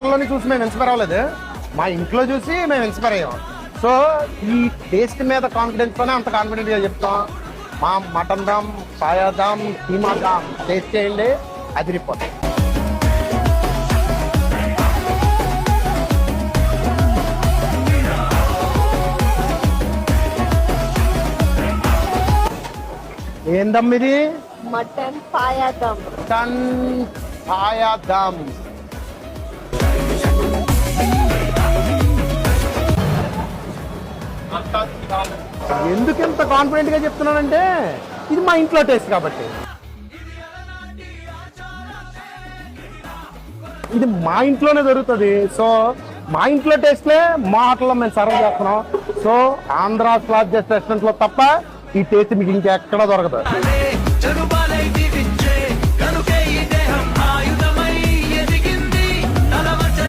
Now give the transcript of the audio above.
హోటల్లోనే చూసి మేము ఇన్స్పైర్ అవ్వలేదు, మా ఇంట్లో చూసి మేము ఇన్స్పైర్ అయ్యాం. సో ఈ టేస్ట్ మీద కాన్ఫిడెన్స్తోనే అంత కాన్ఫిడెంట్గా చెప్తాం. మా మటన్ దమ్, పాయా దమ్, కీమా దమ్ టేస్ట్ చేయండి, అదిరిపోతాయి. ఏం దమ్ ఇది? మటన్ పాయా దమ్. మటన్ పాయా దమ్. ఎందుకు ఎంత కాన్ఫిడెంట్ గా చెప్తున్నానంటే ఇది మా ఇంట్లో టేస్ట్ కాబట్టి. ఇది మా ఇంట్లోనే దొరుకుతుంది. సో మా ఇంట్లో టేస్ట్లే మా హోటల్లో మేము సర్వ్ చేస్తున్నాం. సో ఆంధ్ర లార్జెస్ట్ రెస్టారెంట్ లో తప్ప ఈ టేస్ట్ మీకు ఇంకెక్కడ దొరకదు.